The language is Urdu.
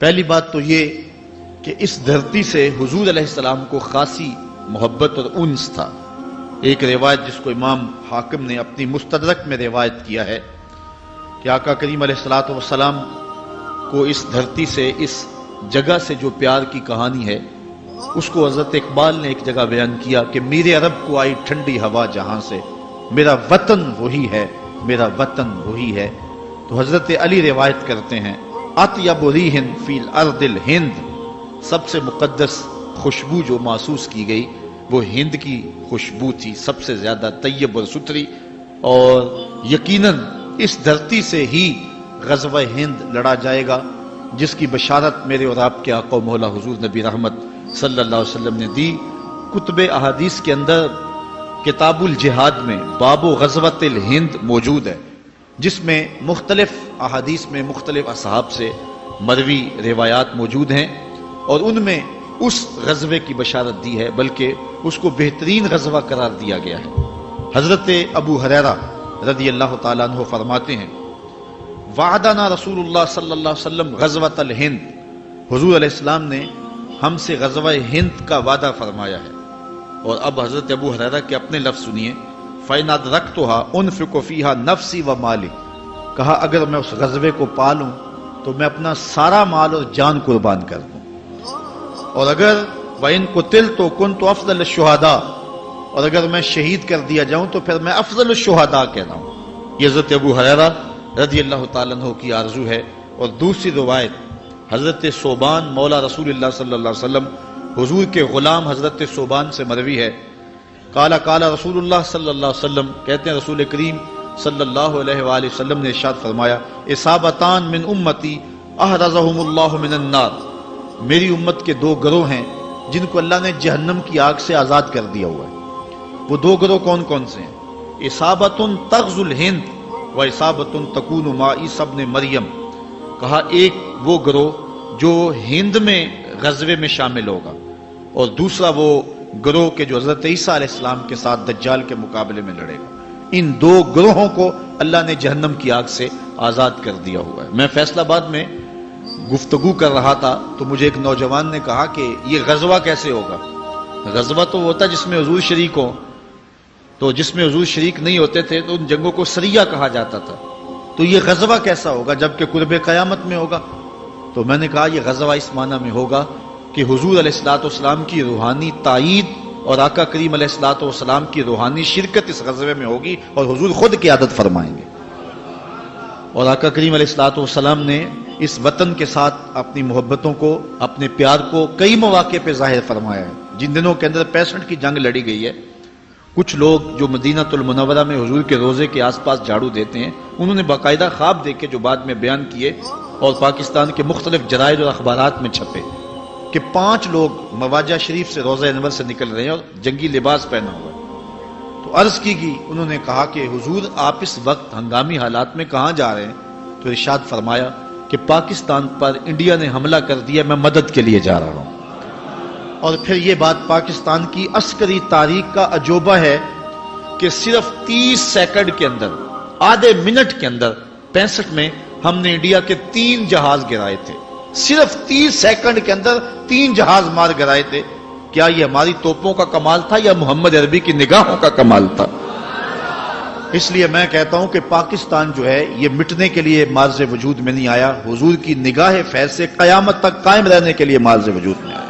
پہلی بات تو یہ کہ اس دھرتی سے حضور علیہ السلام کو خاصی محبت اور انس تھا۔ ایک روایت جس کو امام حاکم نے اپنی مستدرک میں روایت کیا ہے کہ آقا کریم علیہ السلام کو اس دھرتی سے، اس جگہ سے جو پیار کی کہانی ہے، اس کو حضرت اقبال نے ایک جگہ بیان کیا کہ میرے عرب کو آئی ٹھنڈی ہوا جہاں سے، میرا وطن وہی ہے، میرا وطن وہی ہے۔ تو حضرت علی روایت کرتے ہیں اطیب ریح فی الارض الہند، سب سے مقدس خوشبو جو محسوس کی گئی وہ ہند کی خوشبو تھی، سب سے زیادہ طیب اور ستھری، اور یقیناً اس دھرتی سے ہی غزوہ ہند لڑا جائے گا، جس کی بشارت میرے اور آپ کے آقا و مولا حضور نبی رحمت صلی اللہ علیہ وسلم نے دی۔ کتب احادیث کے اندر کتاب الجہاد میں باب غزوۃ الہند موجود ہے، جس میں مختلف احادیث میں مختلف اصحاب سے مروی روایات موجود ہیں، اور ان میں اس غزوے کی بشارت دی ہے، بلکہ اس کو بہترین غزوہ قرار دیا گیا ہے۔ حضرت ابو ہریرہ رضی اللہ تعالیٰ عنہ فرماتے ہیں وعدنا رسول اللہ صلی اللہ علیہ وسلم غزوۃ الہند، حضور علیہ السلام نے ہم سے غزوہ ہند کا وعدہ فرمایا ہے۔ اور اب حضرت ابو ہریرہ کے اپنے لفظ سنیے، فَإِنْ أَدْرَكْتُهَا أُنْفِقُ فِيهَا نَفْسِي وَمَالِي، کہا اگر میں اس غزوے کو پالوں تو میں اپنا سارا مال اور جان قربان کر دوں، اور اگر وَإِنْ قُتِلْتُ كُنْتُ أَفْضَلَ الشُّهَدَاء، اور اگر میں شہید کر دیا جاؤں تو پھر میں افضل الشہداء کہنا ہوں۔ یہ حضرت ابو ہریرہ رضی اللہ تعالیٰ عنہ کی آرزو ہے۔ اور دوسری روایت حضرت ثوبان مولا رسول اللہ صلی اللہ علیہ وسلم، حضور کے غلام حضرت ثوبان سے مروی ہے، قال رسول اللہ صلی اللہ علیہ وسلم، کہتے ہیں رسول کریم صلی اللہ علیہ وآلہ وسلم نے ارشاد فرمایا اصابتان من امتی احرزہم اللہ من النار، میری امت کے دو گروہ ہیں جن کو اللہ نے جہنم کی آگ سے آزاد کر دیا ہوا ہے۔ وہ دو گروہ کون کون سے ہیں؟ اصابت تغزو الہند و اصابت تکون مع عیسی ابن مریم، کہا ایک وہ گروہ جو ہند میں غزوے میں شامل ہوگا، اور دوسرا وہ گروہ کے جو حضرت عیسیٰ علیہ السلام کے ساتھ دجال کے مقابلے میں لڑے گا۔ ان دو گروہوں کو اللہ نے جہنم کی آگ سے آزاد کر دیا ہوا ہے۔ میں فیصل آباد میں گفتگو کر رہا تھا تو مجھے ایک نوجوان نے کہا کہ یہ غزوہ کیسے ہوگا؟ غزوہ تو ہوتا جس میں حضور شریک ہو، تو جس میں حضور شریک نہیں ہوتے تھے تو ان جنگوں کو سریہ کہا جاتا تھا، تو یہ غزوہ کیسا ہوگا جبکہ قرب قیامت میں ہوگا؟ تو میں نے کہا یہ غزوہ اس معنی میں ہوگا کہ حضور علیہ السلام کی روحانی تائید اور آقا کریم علیہ السلام کی روحانی شرکت اس غزوے میں ہوگی، اور حضور خود قیادت فرمائیں گے۔ اور آقا کریم علیہ السلام نے اس وطن کے ساتھ اپنی محبتوں کو، اپنے پیار کو کئی مواقع پہ ظاہر فرمایا ہے۔ جن دنوں کے اندر 65 کی جنگ لڑی گئی ہے، کچھ لوگ جو مدینہ المنورہ میں حضور کے روضے کے آس پاس جھاڑو دیتے ہیں، انہوں نے باقاعدہ خواب دیکھے جو بعد میں بیان کیے اور پاکستان کے مختلف جرائد اور اخبارات میں چھپے کہ 5 لوگ مواجہ شریف سے روضہ انور سے نکل رہے ہیں اور جنگی لباس پہنا ہوا ہے۔ تو عرض کی گئی، انہوں نے کہا کہ حضور آپ اس وقت ہنگامی حالات میں کہاں جا رہے ہیں؟ تو ارشاد فرمایا کہ پاکستان پر انڈیا نے حملہ کر دیا، میں مدد کے لیے جا رہا ہوں۔ اور پھر یہ بات پاکستان کی عسکری تاریخ کا عجوبہ ہے کہ صرف 30 سیکنڈ کے اندر، آدھے منٹ کے اندر 65 میں ہم نے انڈیا کے 3 جہاز گرائے تھے، صرف 30 سیکنڈ کے اندر 3 جہاز مار گرائے تھے۔ کیا یہ ہماری توپوں کا کمال تھا یا محمد عربی کی نگاہوں کا کمال تھا؟ اس لیے میں کہتا ہوں کہ پاکستان جو ہے یہ مٹنے کے لیے مارز وجود میں نہیں آیا، حضور کی نگاہ فیض سے قیامت تک قائم رہنے کے لیے مارز وجود میں آیا۔